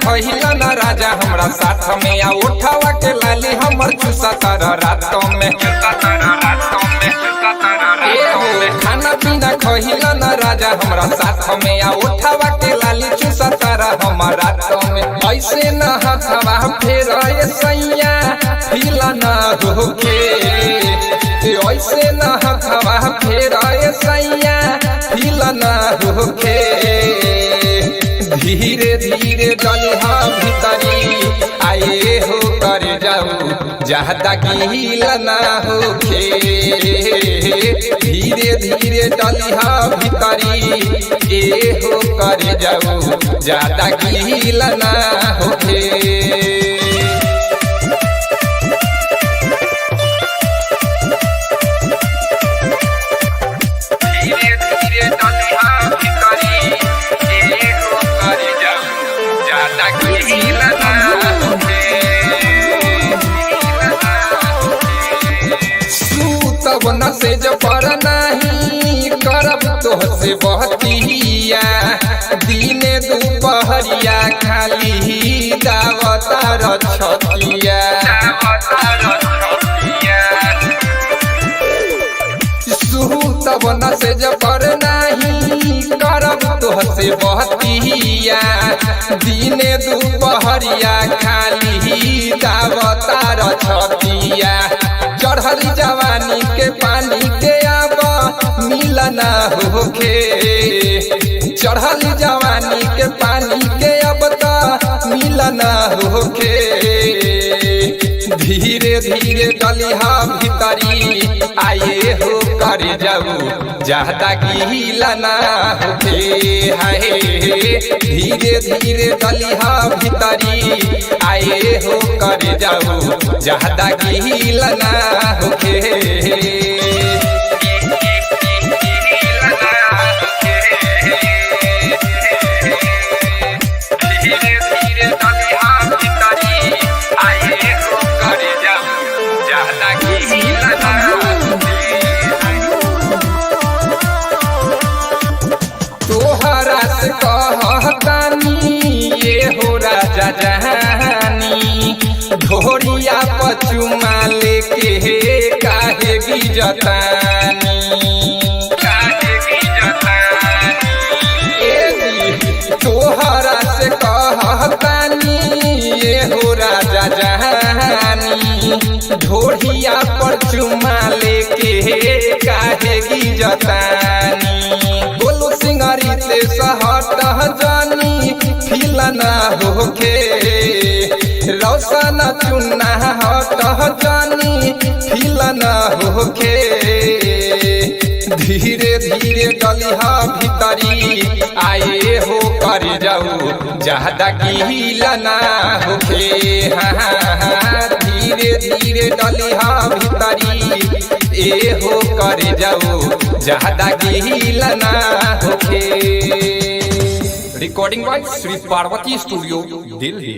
खहिला न राजा हमरा साथ में आ उठावा के लाली हमर चूसा तर रातों में खाना पीना खहिला न राजा हमरा साथ में आ उठावा के लाली चूसा तर हमर रातों में ऐसे न हथवा फेर सैया हिला न होके ऐसे न हथवा फेर सैया हिला न होके धीरे धीरे डलिहा भीतरी आए हो कर जाऊ जहदा गीला ना होके धीरे धीरे डलिहा भीतरी ए हो कर जाऊ जहदा गीला ना होके न से जबर नहीं करब तोहसे बहतिया दिने दुपहरिया खाली दावतार छतिया तब न से जबर नहीं करब तोहसे बहतिया दिने दुपहरिया खाली दावतार छतिया चढ़ल जवानी के पानी के अब मिलना होके चढ़ल जवानी के पानी के अब तो मिलना होके धीरे धीरे डलिहा भीतरी आए हो कर जाऊ जहदा गीला ना होके हाय धीरे धीरे डलिहा भीतरी आए हो कर जाऊ जहदा गीला ना होके तोहरा से कहतानी ये हो राजा जहानी ढोरिया पचुमा लेके काहे गिजतानी तोहरा से कहतानी ये हो राजा जहानी ढोरिया पर चुमा लेके काहे गिजतानी बोलो सिंगारी से सहट जानी फिलना होके रौशन चुना हट जानी फिलना होके धीरे धीरे डलिहा भीतरी आए हो कर जाऊ जहदा गीला ना होके धीरे धीरे डलिहा भीतरी ए हो कर जाऊ जहदा गीला ना होके। Recording by Shri Parvati studio Delhi.